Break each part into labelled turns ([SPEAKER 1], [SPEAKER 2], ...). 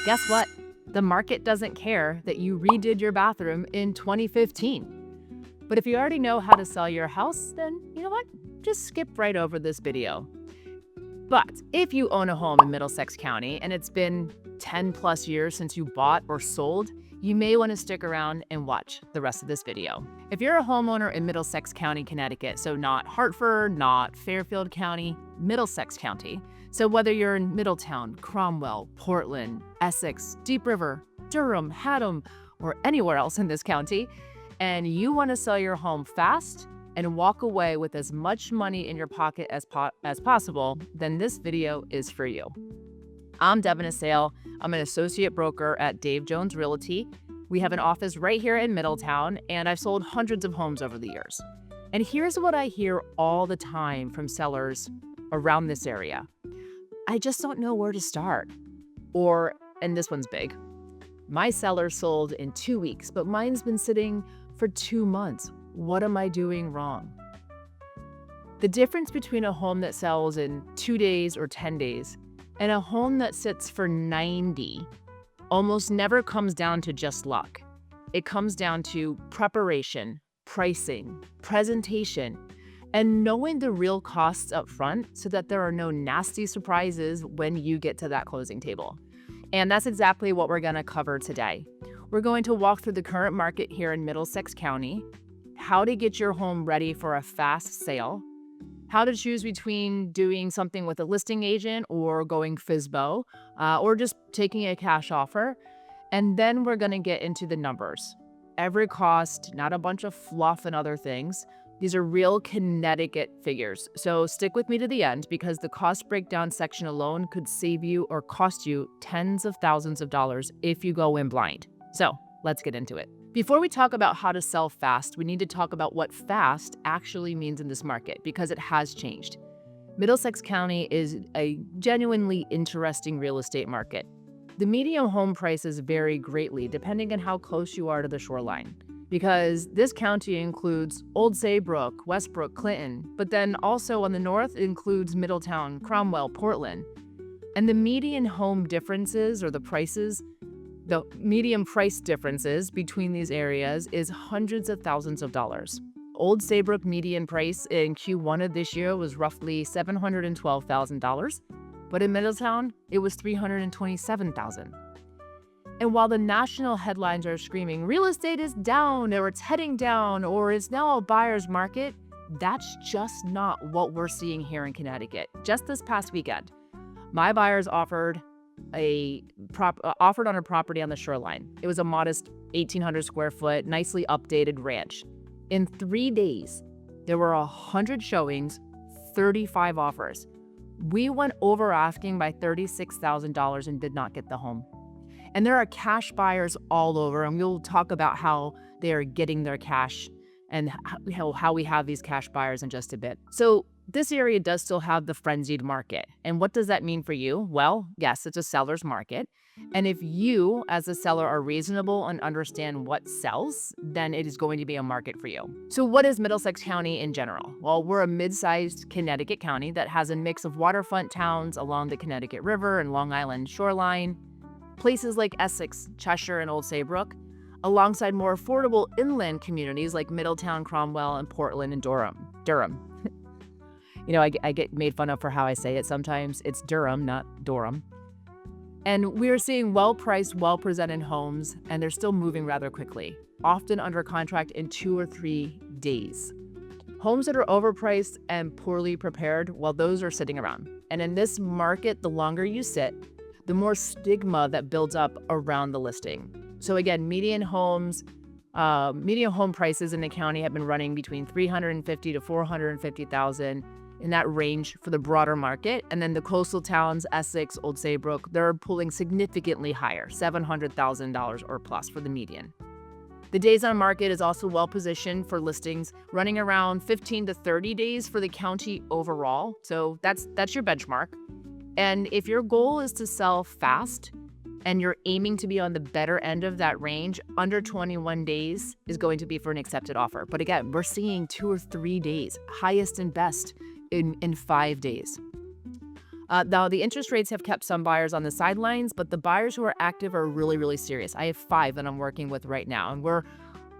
[SPEAKER 1] Guess what? The market doesn't care that you redid your bathroom in 2015. But if you already know how to sell your house, then you know what? Just skip right over this video. But if you own a home in Middlesex County and it's been 10 plus years since you bought or sold, you may want to stick around and watch the rest of this video. If you're a homeowner in Middlesex County, Connecticut, so not Hartford, not Fairfield County, Middlesex County, so whether you're in Middletown, Cromwell, Portland, Essex, Deep River, Durham, Haddam, or anywhere else in this county, and you want to sell your home fast and walk away with as much money in your pocket as possible, then this video is for you. I'm Devon. I'm an associate broker at Dave Jones Realty. We have an office right here in Middletown, and I've sold hundreds of homes over the years. And here's what I hear all the time from sellers around this area. I just don't know where to start. Or, and this one's big, my seller sold in 2 weeks, but mine's been sitting for 2 months. What am I doing wrong? The difference between a home that sells in 2 days or 10 days and a home that sits for 90 almost never comes down to just luck. It comes down to preparation, pricing, presentation, and knowing the real costs up front so that there are no nasty surprises when you get to that closing table. And that's exactly what we're going to cover today. We're going to walk through the current market here in Middlesex County, how to get your home ready for a fast sale, how to choose between doing something with a listing agent or going FSBO, or just taking a cash offer. And then we're going to get into the numbers. Every cost, not a bunch of fluff and other things. These are real Connecticut figures. So stick with me to the end because the cost breakdown section alone could save you or cost you tens of thousands of dollars if you go in blind. So let's get into it. Before we talk about how to sell fast, we need to talk about what fast actually means in this market because it has changed. Middlesex County is a genuinely interesting real estate market. The median home prices vary greatly depending on how close you are to the shoreline, because this county includes Old Saybrook, Westbrook, Clinton, but then also on the north it includes Middletown, Cromwell, Portland. And the median home differences or the median price differences between these areas is hundreds of thousands of dollars. Old Saybrook median price in Q1 of this year was roughly $712,000, but in Middletown, it was $327,000. And while the national headlines are screaming, real estate is down, or it's heading down, or it's now a buyer's market, that's just not what we're seeing here in Connecticut. Just this past weekend, my buyers offered on a property on the shoreline. It was a modest 1,800 square foot, nicely updated ranch. In 3 days, there were 100 showings, 35 offers. We went over asking by $36,000 and did not get the home. And there are cash buyers all over, and we'll talk about how they are getting their cash and how we have these cash buyers in just a bit. So this area does still have the frenzied market. And what does that mean for you? Well, yes, it's a seller's market. And if you, as a seller, are reasonable and understand what sells, then it is going to be a market for you. So what is Middlesex County in general? Well, we're a mid-sized Connecticut county that has a mix of waterfront towns along the Connecticut River and Long Island shoreline, places like Essex, Cheshire, and Old Saybrook, alongside more affordable inland communities like Middletown, Cromwell, and Portland and Durham. You know, I get made fun of for how I say it sometimes. It's Durham, not Durham. And we're seeing well-priced, well-presented homes, and they're still moving rather quickly, often under contract in 2 or 3 days. Homes that are overpriced and poorly prepared, well, those are sitting around. And in this market, the longer you sit, the more stigma that builds up around the listing. So again, median home prices in the county have been running between $350,000 to $450,000 in that range for the broader market. And then the coastal towns, Essex, Old Saybrook, they're pulling significantly higher, $700,000 or plus for the median. The days on market is also well positioned for listings running around 15 to 30 days for the county overall. So that's your benchmark. And if your goal is to sell fast and you're aiming to be on the better end of that range, under 21 days is going to be for an accepted offer. But again, we're seeing 2 or 3 days, highest and best in 5 days. Now, the interest rates have kept some buyers on the sidelines, but the buyers who are active are really, really serious. I have 5 that I'm working with right now, and we're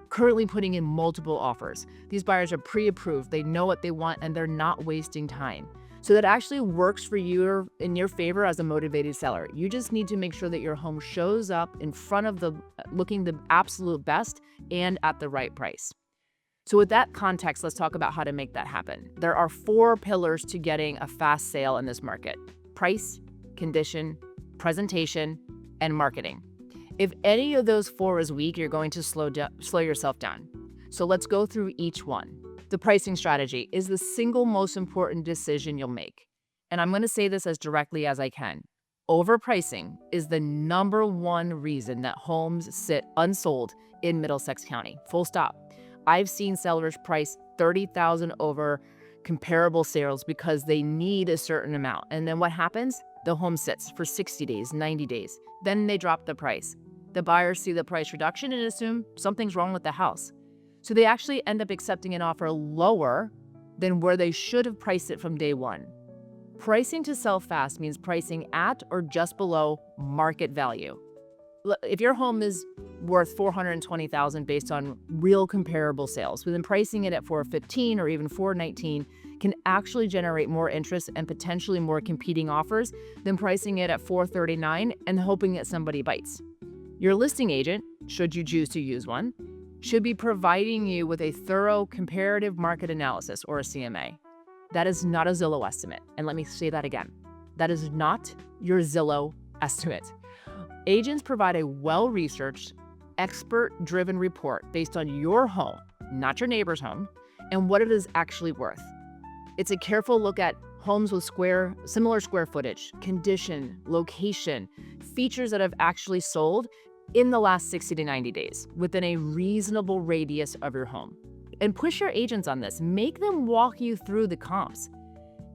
[SPEAKER 1] currently putting in multiple offers. These buyers are pre-approved, they know what they want, and they're not wasting time. So that actually works for you in your favor as a motivated seller. You just need to make sure that your home shows up in front of looking the absolute best and at the right price. So with that context, let's talk about how to make that happen. There are 4 pillars to getting a fast sale in this market: price, condition, presentation, and marketing. If any of those 4 is weak, you're going to slow yourself down. So let's go through each one. The pricing strategy is the single most important decision you'll make. And I'm going to say this as directly as I can. Overpricing is the #1 reason that homes sit unsold in Middlesex County. Full stop. I've seen sellers price $30,000 over comparable sales because they need a certain amount. And then what happens? The home sits for 60 days, 90 days. Then they drop the price. The buyers see the price reduction and assume something's wrong with the house. So they actually end up accepting an offer lower than where they should have priced it from day one. Pricing to sell fast means pricing at or just below market value. If your home is worth $420,000 based on real comparable sales, then pricing it at $415,000 or even $419,000 can actually generate more interest and potentially more competing offers than pricing it at $439,000 and hoping that somebody bites. Your listing agent, should you choose to use one, should be providing you with a thorough comparative market analysis, or a CMA. That is not a Zillow estimate. And let me say that again. That is not your Zillow estimate. Agents provide a well-researched, expert-driven report based on your home, not your neighbor's home, and what it is actually worth. It's a careful look at homes with similar square footage, condition, location, features that have actually sold in the last 60 to 90 days within a reasonable radius of your home. And push your agents on this. Make them walk you through the comps.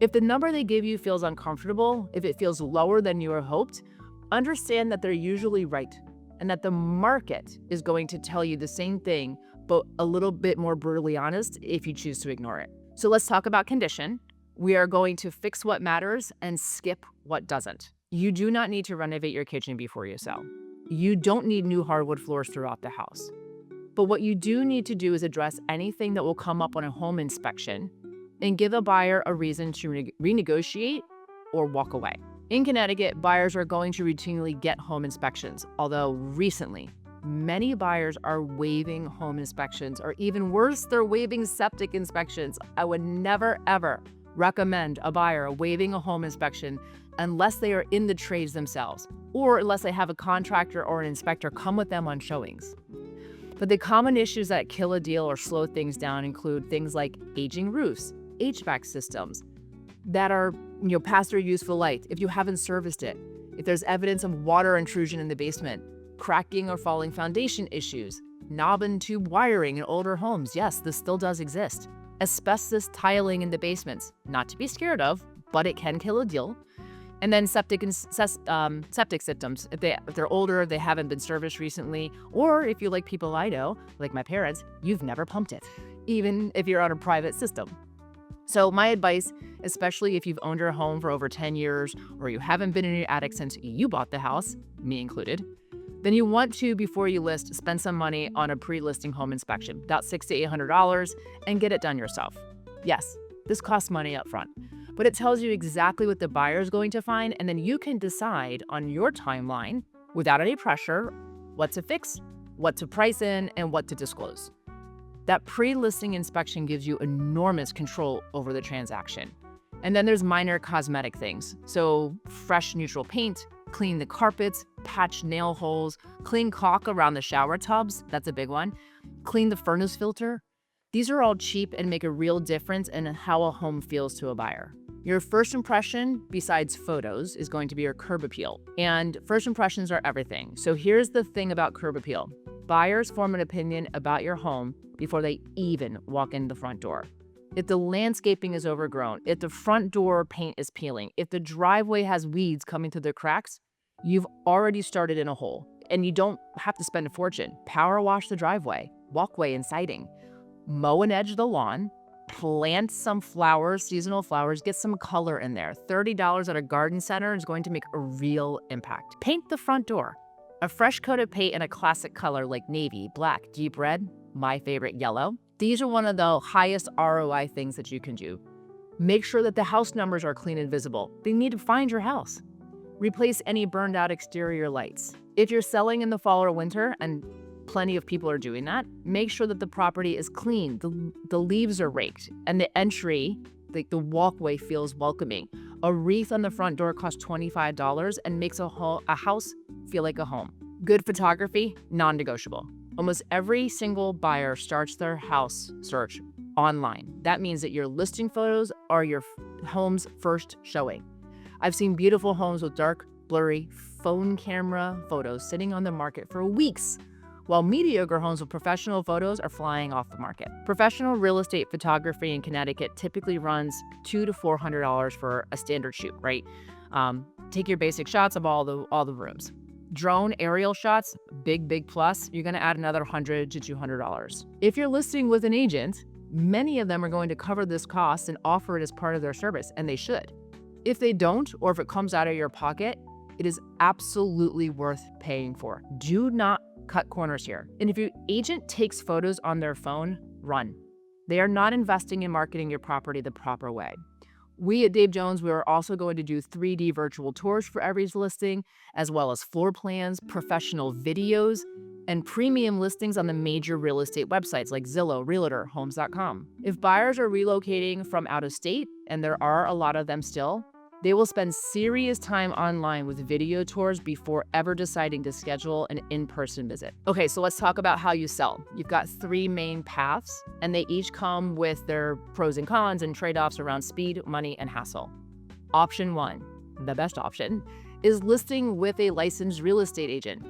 [SPEAKER 1] If the number they give you feels uncomfortable, if it feels lower than you had hoped, understand that they're usually right and that the market is going to tell you the same thing, but a little bit more brutally honest if you choose to ignore it. So let's talk about condition. We are going to fix what matters and skip what doesn't. You do not need to renovate your kitchen before you sell. You don't need new hardwood floors throughout the house. But what you do need to do is address anything that will come up on a home inspection and give a buyer a reason to renegotiate or walk away. In Connecticut, buyers are going to routinely get home inspections, although recently, many buyers are waiving home inspections, or even worse, they're waiving septic inspections. I would never, ever recommend a buyer waiving a home inspection unless they are in the trades themselves, or unless they have a contractor or an inspector come with them on showings. But the common issues that kill a deal or slow things down include things like aging roofs, HVAC systems that are past their useful life, if you haven't serviced it, if there's evidence of water intrusion in the basement, cracking or falling foundation issues, knob and tube wiring in older homes. Yes, this still does exist. Asbestos tiling in the basements, not to be scared of, but it can kill a deal. And then septic systems, if they're older, they haven't been serviced recently, or if you like people I know, like my parents, you've never pumped it, even if you're on a private system. So my advice, especially if you've owned your home for over 10 years, or you haven't been in your attic since you bought the house, me included, then you want to, before you list, spend some money on a pre-listing home inspection, about $600 to $800, and get it done yourself. Yes, this costs money up front, but it tells you exactly what the buyer is going to find, and then you can decide on your timeline, without any pressure, what to fix, what to price in, and what to disclose. That pre-listing inspection gives you enormous control over the transaction. And then there's minor cosmetic things. So fresh neutral paint, clean the carpets, patch nail holes, clean caulk around the shower tubs, that's a big one, clean the furnace filter. These are all cheap and make a real difference in how a home feels to a buyer. Your first impression, besides photos, is going to be your curb appeal. And first impressions are everything. So here's the thing about curb appeal. Buyers form an opinion about your home before they even walk in the front door. If the landscaping is overgrown, if the front door paint is peeling, if the driveway has weeds coming through the cracks, you've already started in a hole. And you don't have to spend a fortune. Power wash the driveway, walkway and siding, mow and edge the lawn, plant some flowers, seasonal flowers, get some color in there. $30 at a garden center is going to make a real impact. Paint the front door. A fresh coat of paint in a classic color like navy, black, deep red, my favorite, yellow. These are one of the highest ROI things that you can do. Make sure that the house numbers are clean and visible. They need to find your house. Replace any burned out exterior lights. If you're selling in the fall or winter, and plenty of people are doing that, make sure that the property is clean, the leaves are raked, and the entry, like the walkway, feels welcoming. A wreath on the front door costs $25 and makes a house feel like a home. Good photography, non-negotiable. Almost every single buyer starts their house search online. That means that your listing photos are your home's first showing. I've seen beautiful homes with dark, blurry phone camera photos sitting on the market for weeks, while mediocre homes with professional photos are flying off the market. Professional real estate photography in Connecticut typically runs $200 to $400 for a standard shoot, right? Take your basic shots of all the rooms. Drone aerial shots, big plus, you're gonna add another $100 to $200. If you're listing with an agent, many of them are going to cover this cost and offer it as part of their service, and they should. If they don't, or if it comes out of your pocket, it is absolutely worth paying for. Do not cut corners here. And if your agent takes photos on their phone, run. They are not investing in marketing your property the proper way. We at Dave Jones, we are also going to do 3D virtual tours for every listing, as well as floor plans, professional videos, and premium listings on the major real estate websites like Zillow, Realtor, Homes.com. If buyers are relocating from out of state, and there are a lot of them still, they will spend serious time online with video tours before ever deciding to schedule an in-person visit. Okay, so let's talk about how you sell. You've got 3 main paths, and they each come with their pros and cons and trade-offs around speed, money, and hassle. Option 1, the best option, is listing with a licensed real estate agent.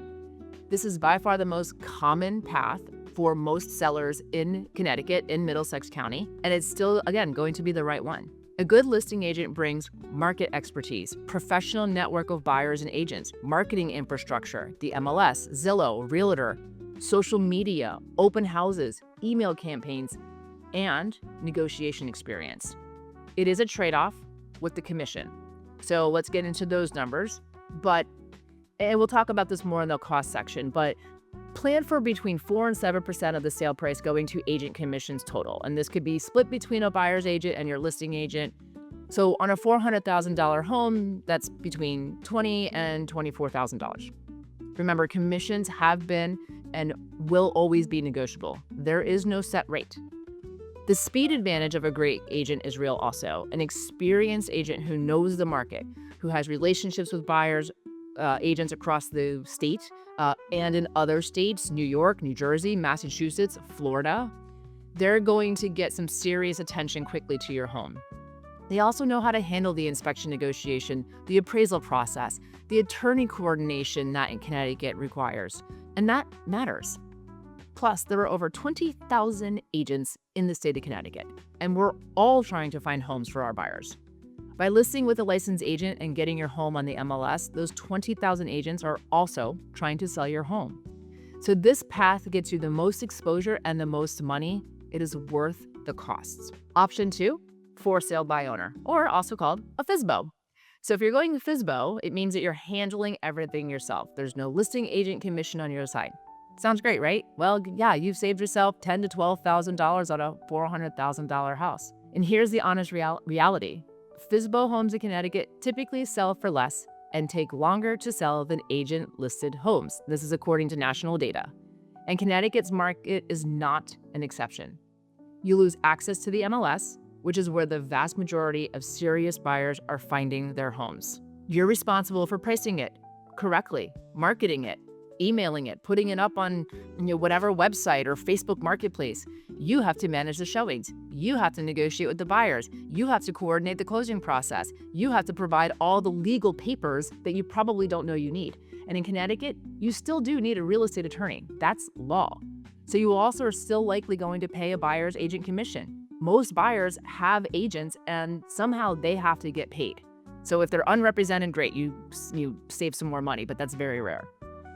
[SPEAKER 1] This is by far the most common path for most sellers in Connecticut, in Middlesex County, and it's still, again, going to be the right one. A good listing agent brings market expertise, professional network of buyers and agents, marketing infrastructure, the MLS, Zillow, Realtor, social media, open houses, email campaigns, and negotiation experience. It is a trade-off with the commission. So let's get into those numbers, and we'll talk about this more in the cost section, but plan for between 4 and 7% of the sale price going to agent commissions total. And this could be split between a buyer's agent and your listing agent. So on a $400,000 home, that's between $20,000 and $24,000. Remember, commissions have been and will always be negotiable. There is no set rate. The speed advantage of a great agent is real also. An experienced agent who knows the market, who has relationships with buyers, agents across the state, and in other states, New York, New Jersey, Massachusetts, Florida, they're going to get some serious attention quickly to your home. They also know how to handle the inspection negotiation, the appraisal process, the attorney coordination that in Connecticut requires, and that matters. Plus, there are over 20,000 agents in the state of Connecticut, and we're all trying to find homes for our buyers. By listing with a licensed agent and getting your home on the MLS, those 20,000 agents are also trying to sell your home. So this path gets you the most exposure and the most money. It is worth the costs. Option 2, for sale by owner, or also called a FSBO. So if you're going FSBO, it means that you're handling everything yourself. There's no listing agent commission on your side. Sounds great, right? Well, yeah, you've saved yourself $10,000 to $12,000 on a $400,000 house. And here's the honest reality. FSBO homes in Connecticut typically sell for less and take longer to sell than agent-listed homes. This is according to national data. And Connecticut's market is not an exception. You lose access to the MLS, which is where the vast majority of serious buyers are finding their homes. You're responsible for pricing it correctly, marketing it, emailing it, putting it up on whatever website or Facebook Marketplace. You have to manage the showings. You have to negotiate with the buyers. You have to coordinate the closing process. You have to provide all the legal papers that you probably don't know you need. And in Connecticut, you still do need a real estate attorney. That's law. So you also are still likely going to pay a buyer's agent commission. Most buyers have agents and somehow they have to get paid. So if they're unrepresented, great, you save some more money, but that's very rare.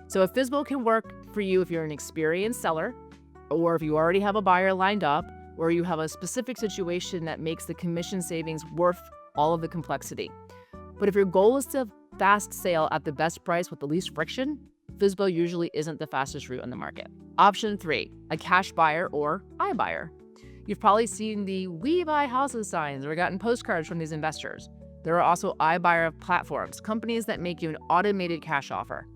[SPEAKER 1] So a FSBO can work for you if you're an experienced seller, or if you already have a buyer lined up, or you have a specific situation that makes the commission savings worth all of the complexity. But if your goal is to fast sale at the best price with the least friction, FSBO usually isn't the fastest route on the market. Option 3, a cash buyer or iBuyer. You've probably seen the "We buy houses" signs or gotten postcards from these investors. There are also iBuyer platforms, companies that make you an automated cash offer.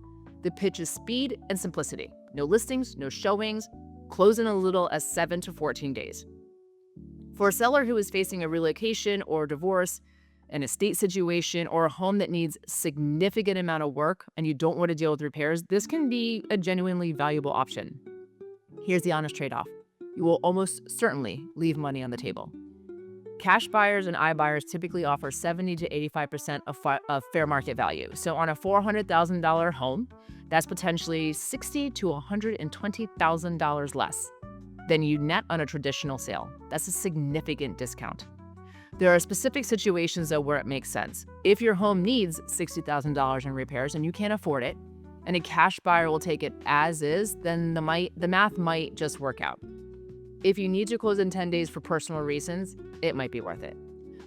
[SPEAKER 1] The pitch is speed and simplicity. No listings, no showings, close in as little as 7 to 14 days. For a seller who is facing a relocation or divorce, an estate situation, or a home that needs significant amount of work and you don't want to deal with repairs, this can be a genuinely valuable option. Here's the honest trade-off. You will almost certainly leave money on the table. Cash buyers and iBuyers typically offer 70 to 85% of fair market value. So on a $400,000 home, that's potentially $60,000 to $120,000 less than you net on a traditional sale. That's a significant discount. There are specific situations, though, where it makes sense. If your home needs $60,000 in repairs and you can't afford it, and a cash buyer will take it as is, then the math might just work out. If you need to close in 10 days for personal reasons, it might be worth it.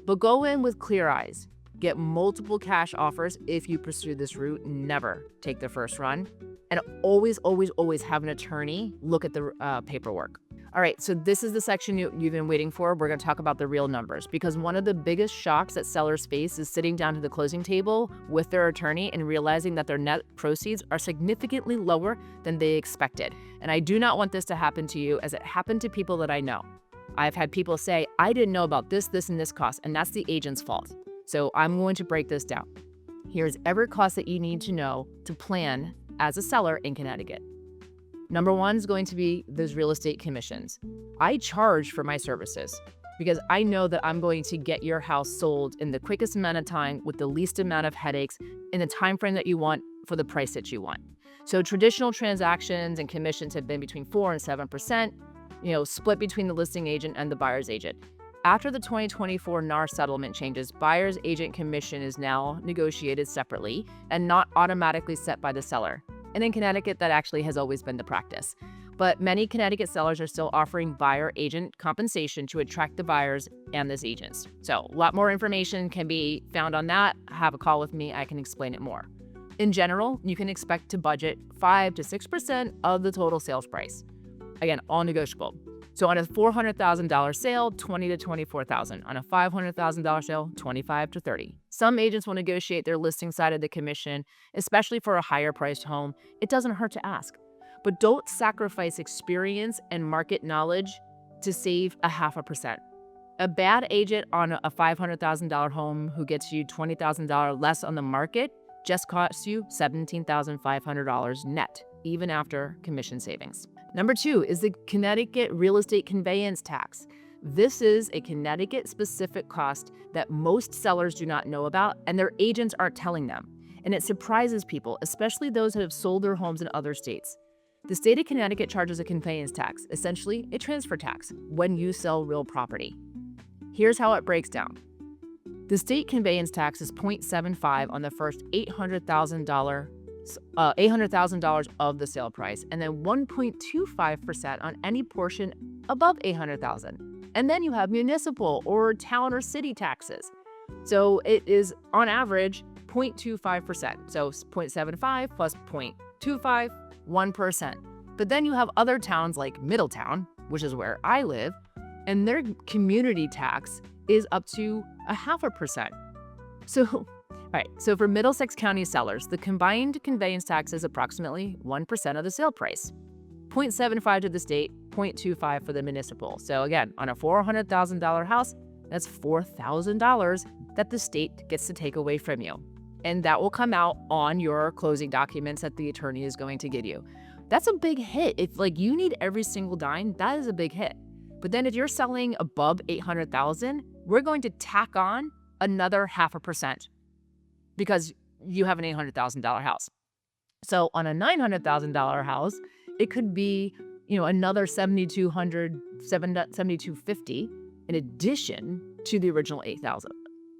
[SPEAKER 1] But go in with clear eyes. Get multiple cash offers if you pursue this route. Never take the first run. And always, always, always have an attorney look at the paperwork. All right, so this is the section you've been waiting for. We're going to talk about the real numbers, because one of the biggest shocks that sellers face is sitting down to the closing table with their attorney and realizing that their net proceeds are significantly lower than they expected. And I do not want this to happen to you, as it happened to people that I know. I've had people say, "I didn't know about this, and this cost," and that's the agent's fault. So I'm going to break this down. Here's every cost that you need to know to plan as a seller in Connecticut. Number 1 is going to be those real estate commissions. I charge for my services because I know that I'm going to get your house sold in the quickest amount of time with the least amount of headaches in the time frame that you want for the price that you want. So traditional transactions and commissions have been between 4 and 7%, split between the listing agent and the buyer's agent. After the 2024 NAR settlement changes, buyer's agent commission is now negotiated separately and not automatically set by the seller. And in Connecticut, that actually has always been the practice. But many Connecticut sellers are still offering buyer agent compensation to attract the buyers and these agents. So a lot more information can be found on that. Have a call with me. I can explain it more. In general, you can expect to budget 5 to 6% of the total sales price. Again, all negotiable. So on a $400,000 sale, $20,000 to $24,000. On a $500,000 sale, $25,000 to $30,000. Some agents will negotiate their listing side of the commission, especially for a higher priced home. It doesn't hurt to ask. But don't sacrifice experience and market knowledge to save a 0.5%. A bad agent on a $500,000 home who gets you $20,000 less on the market just costs you $17,500 net, even after commission savings. Number 2 is the Connecticut real estate conveyance tax. This is a Connecticut-specific cost that most sellers do not know about, and their agents aren't telling them. And it surprises people, especially those who have sold their homes in other states. The state of Connecticut charges a conveyance tax, essentially a transfer tax, when you sell real property. Here's how it breaks down. The state conveyance tax is 0.75 on the first $800,000 of the sale price, and then 1.25% on any portion above $800,000. And then you have municipal or town or city taxes. So it is on average 0.25%. So 0.75 plus 0.25, 1%. But then you have other towns like Middletown, which is where I live, and their community tax is up to 0.5%. So So for Middlesex County sellers, the combined conveyance tax is approximately 1% of the sale price. 0.75 to the state, 0.25 for the municipal. So again, on a $400,000 house, that's $4,000 that the state gets to take away from you. And that will come out on your closing documents that the attorney is going to give you. That's a big hit. If you need every single dime, that is a big hit. But then if you're selling above $800,000, we're going to tack on another 0.5%. Because you have an $800,000 house. So on a $900,000 house, it could be, another $7,200, $7,250 in addition to the original $8,000.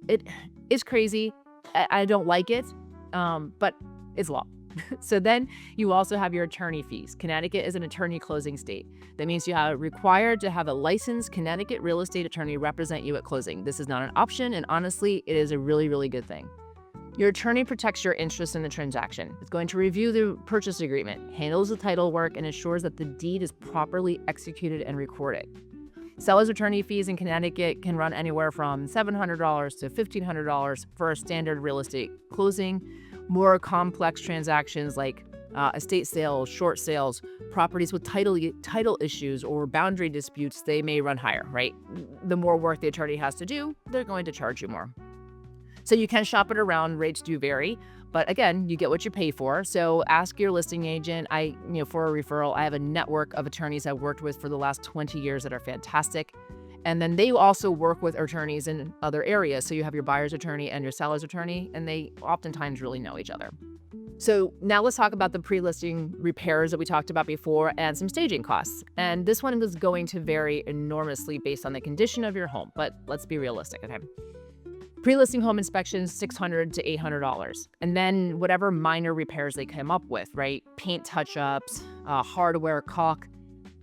[SPEAKER 1] It is crazy. I don't like it, but it's law. So then you also have your attorney fees. Connecticut is an attorney closing state. That means you are required to have a licensed Connecticut real estate attorney represent you at closing. This is not an option, and honestly, it is a really, really good thing. Your attorney protects your interest in the transaction. It's going to review the purchase agreement, handles the title work, and ensures that the deed is properly executed and recorded. Seller's attorney fees in Connecticut can run anywhere from $700 to $1,500 for a standard real estate closing. More complex transactions like estate sales, short sales, properties with title issues or boundary disputes, they may run higher, right? The more work the attorney has to do, they're going to charge you more. So you can shop it around. Rates do vary, but again, you get what you pay for. So ask your listing agent. For a referral, I have a network of attorneys I've worked with for the last 20 years that are fantastic. And then they also work with attorneys in other areas. So you have your buyer's attorney and your seller's attorney, and they oftentimes really know each other. So now let's talk about the pre-listing repairs that we talked about before and some staging costs. And this one is going to vary enormously based on the condition of your home, but let's be realistic, okay? Pre-listing home inspections, $600 to $800. And then whatever minor repairs they come up with, right? Paint touch-ups, hardware, caulk,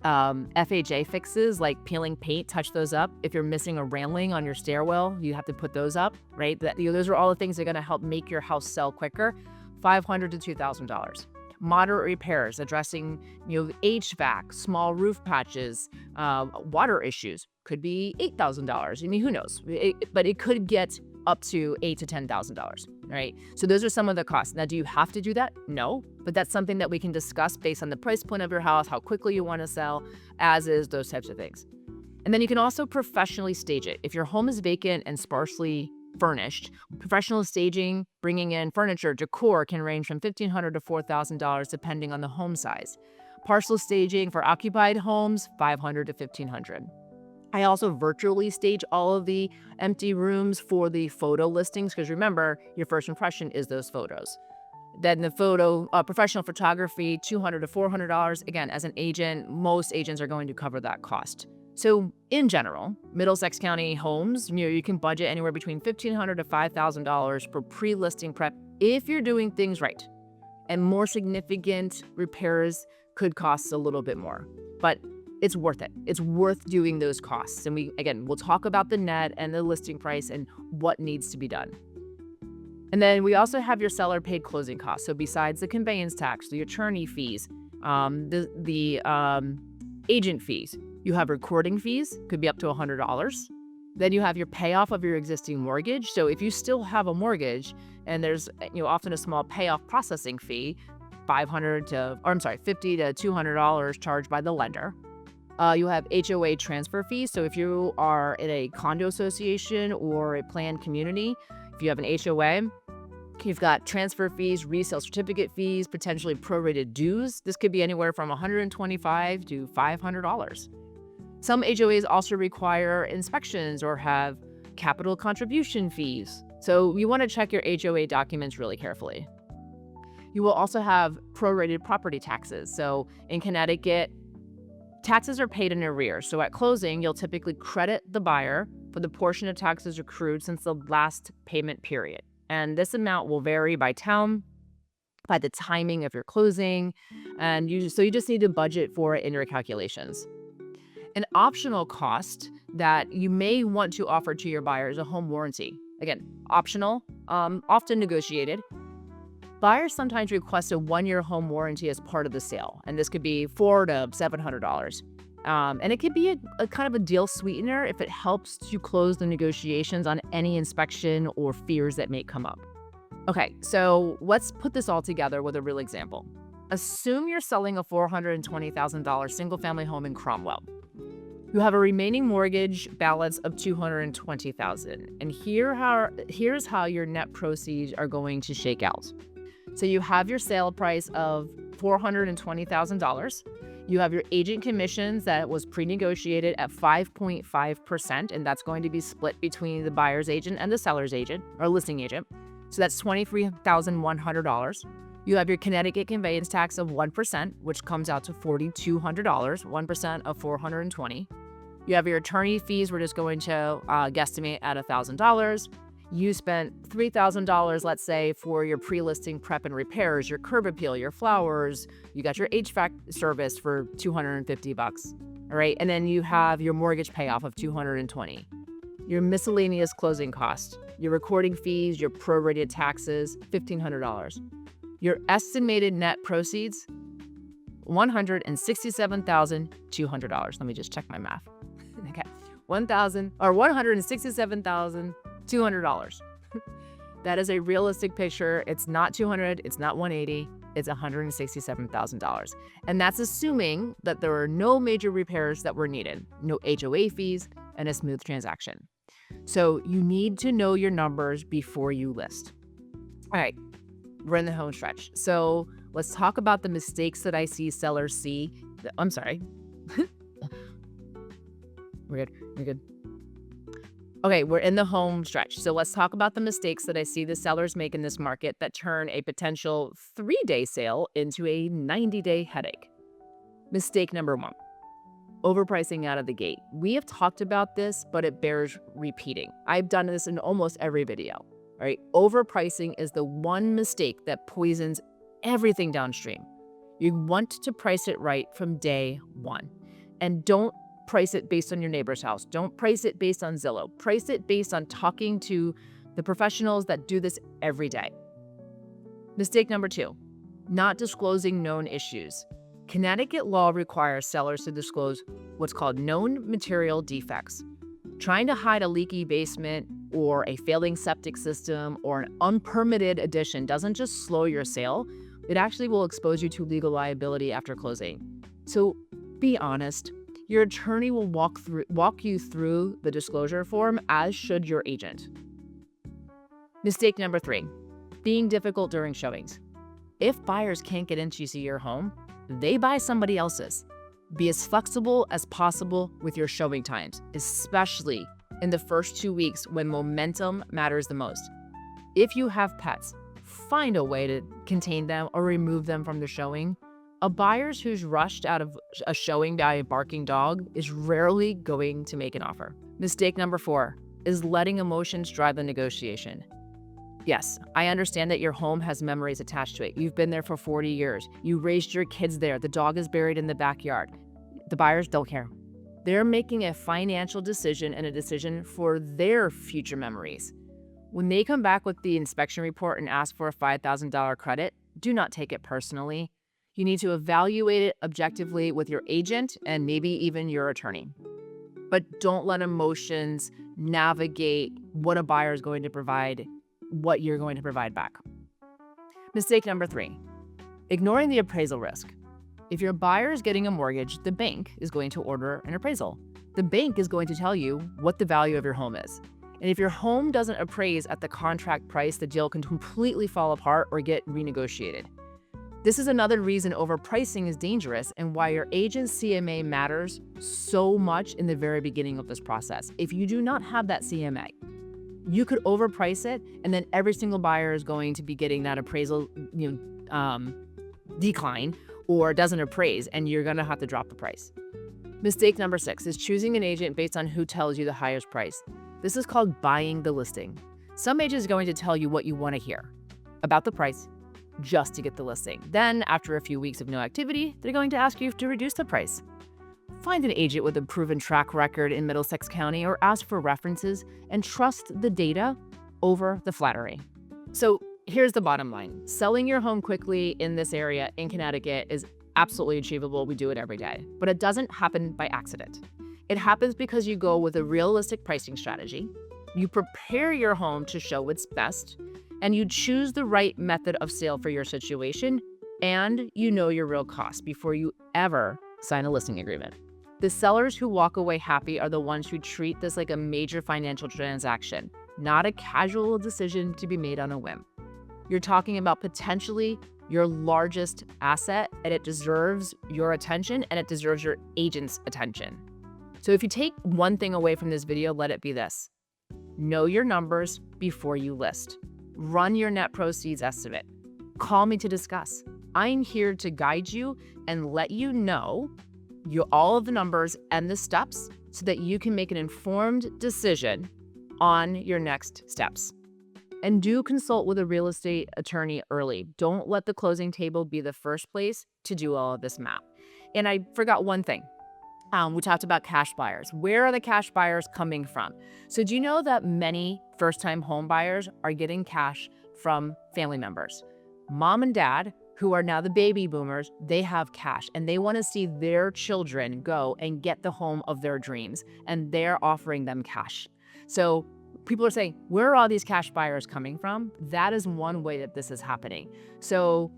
[SPEAKER 1] FHA fixes like peeling paint, touch those up. If you're missing a railing on your stairwell, you have to put those up, right? Those are all the things that are going to help make your house sell quicker. $500 to $2,000. Moderate repairs, addressing HVAC, small roof patches, water issues, could be $8,000. I mean, who knows? But it could get up to $8,000 to $10,000, right? So those are some of the costs. Now, do you have to do that? No, but that's something that we can discuss based on the price point of your house, how quickly you want to sell, as is those types of things. And then you can also professionally stage it. If your home is vacant and sparsely furnished, professional staging, bringing in furniture, decor can range from $1,500 to $4,000 depending on the home size. Partial staging for occupied homes, $500 to $1,500. I also virtually stage all of the empty rooms for the photo listings because remember, your first impression is those photos. Then the professional photography, $200 to $400. Again, as an agent, most agents are going to cover that cost. So in general, Middlesex County homes, you can budget anywhere between $1,500 to $5,000 for pre-listing prep if you're doing things right. And more significant repairs could cost a little bit more, but it's worth it. It's worth doing those costs. And we'll talk about the net and the listing price and what needs to be done. And then we also have your seller paid closing costs. So besides the conveyance tax, the attorney fees, the agent fees, you have recording fees, could be up to $100. Then you have your payoff of your existing mortgage. So if you still have a mortgage and there's often a small payoff processing fee, $50 to $200 charged by the lender. You have HOA transfer fees. So if you are in a condo association or a planned community, if you have an HOA, you've got transfer fees, resale certificate fees, potentially prorated dues. This could be anywhere from $125 to $500. Some HOAs also require inspections or have capital contribution fees. So you want to check your HOA documents really carefully. You will also have prorated property taxes. So in Connecticut, taxes are paid in arrears. So at closing, you'll typically credit the buyer for the portion of taxes accrued since the last payment period. And this amount will vary by town, by the timing of your closing, and you just need to budget for it in your calculations. An optional cost that you may want to offer to your buyer is a home warranty. Again, optional, often negotiated. Buyers sometimes request a 1-year home warranty as part of the sale, and this could be $400 to $700. And it could be a kind of a deal sweetener if it helps to close the negotiations on any inspection or fears that may come up. Okay, so let's put this all together with a real example. Assume you're selling a $420,000 single-family home in Cromwell. You have a remaining mortgage balance of $220,000, and here's how your net proceeds are going to shake out. So you have your sale price of $420,000. You have your agent commissions that was pre-negotiated at 5.5%, and that's going to be split between the buyer's agent and the seller's agent or listing agent. So that's $23,100. You have your Connecticut conveyance tax of 1%, which comes out to $4,200, 1% of $420. You have your attorney fees. We're just going to guesstimate at $1,000. You spent $3,000, let's say, for your pre-listing prep and repairs, your curb appeal, your flowers, you got your HVAC service for $250, all right? And then you have your mortgage payoff of $220, your miscellaneous closing costs, your recording fees, your prorated taxes, $1,500. Your estimated net proceeds, $167,200. Let me just check my math. Okay, $167,200. That is a realistic picture. It's not 200, it's not 180, it's $167,000. And that's assuming that there are no major repairs that were needed, no HOA fees, and a smooth transaction. So you need to know your numbers before you list. All right, we're in the home stretch. So let's talk about the mistakes that I see sellers see. I'm sorry. We're good. Okay, we're in the home stretch. So let's talk about the mistakes that I see the sellers make in this market that turn a potential 3-day sale into a 90-day headache. Mistake number 1, overpricing out of the gate. We have talked about this, but it bears repeating. I've done this in almost every video. All right, overpricing is the one mistake that poisons everything downstream. You want to price it right from day 1. And don't price it based on your neighbor's house. Don't price it based on Zillow. Price it based on talking to the professionals that do this every day. Mistake number 2, not disclosing known issues. Connecticut law requires sellers to disclose what's called known material defects. Trying to hide a leaky basement or a failing septic system or an unpermitted addition doesn't just slow your sale, it actually will expose you to legal liability after closing. So be honest. Your attorney will walk you through the disclosure form, as should your agent. Mistake number 3, being difficult during showings. If buyers can't get in to see your home, they buy somebody else's. Be as flexible as possible with your showing times, especially in the first 2 weeks when momentum matters the most. If you have pets, find a way to contain them or remove them from the showing. A buyer who's rushed out of a showing by a barking dog is rarely going to make an offer. Mistake number 4 is letting emotions drive the negotiation. Yes, I understand that your home has memories attached to it. You've been there for 40 years. You raised your kids there. The dog is buried in the backyard. The buyers don't care. They're making a financial decision and a decision for their future memories. When they come back with the inspection report and ask for a $5,000 credit, do not take it personally. You need to evaluate it objectively with your agent and maybe even your attorney. But don't let emotions navigate what a buyer is going to provide, what you're going to provide back. Mistake number 3, ignoring the appraisal risk. If your buyer is getting a mortgage, the bank is going to order an appraisal. The bank is going to tell you what the value of your home is. And if your home doesn't appraise at the contract price, the deal can completely fall apart or get renegotiated. This is another reason overpricing is dangerous and why your agent's CMA matters so much in the very beginning of this process. If you do not have that CMA, you could overprice it, and then every single buyer is going to be getting that appraisal decline or doesn't appraise, and you're going to have to drop the price. Mistake number 6 is choosing an agent based on who tells you the highest price. This is called buying the listing. Some agent is going to tell you what you want to hear about the price, just to get the listing. Then, after a few weeks of no activity, they're going to ask you to reduce the price. Find an agent with a proven track record in Middlesex County or ask for references and trust the data over the flattery. So here's the bottom line. Selling your home quickly in this area in Connecticut is absolutely achievable. We do it every day, but it doesn't happen by accident. It happens because you go with a realistic pricing strategy, you prepare your home to show its best, and you choose the right method of sale for your situation, and you know your real costs before you ever sign a listing agreement. The sellers who walk away happy are the ones who treat this like a major financial transaction, not a casual decision to be made on a whim. You're talking about potentially your largest asset, and it deserves your attention, and it deserves your agent's attention. So if you take one thing away from this video, let it be this. Know your numbers before you list. Run your net proceeds estimate. Call me to discuss. I'm here to guide you and let you know all of the numbers and the steps so that you can make an informed decision on your next steps. And do consult with a real estate attorney early. Don't let the closing table be the first place to do all of this math. And I forgot one thing. We talked about cash buyers. Where are the cash buyers coming from? So do you know that many first-time home buyers are getting cash from family members? Mom and dad, who are now the baby boomers, they have cash and they want to see their children go and get the home of their dreams, and they're offering them cash. So people are saying, where are all these cash buyers coming from? That is one way that this is happening. So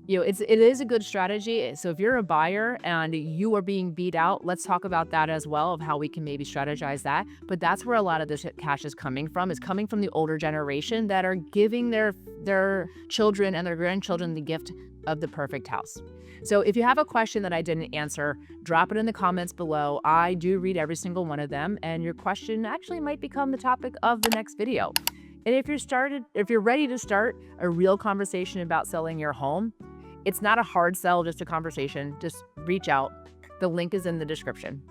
[SPEAKER 1] it is a good strategy. So if you're a buyer and you are being beat out, let's talk about that as well, of how we can maybe strategize that. But that's where a lot of this cash is coming from the older generation that are giving their children and their grandchildren the gift of the perfect house. So if you have a question that I didn't answer, drop it in the comments below. I do read every single one of them, and your question actually might become the topic of the next video. And if you're ready to start a real conversation about selling your home, it's not a hard sell, just a conversation. Just reach out. The link is in the description.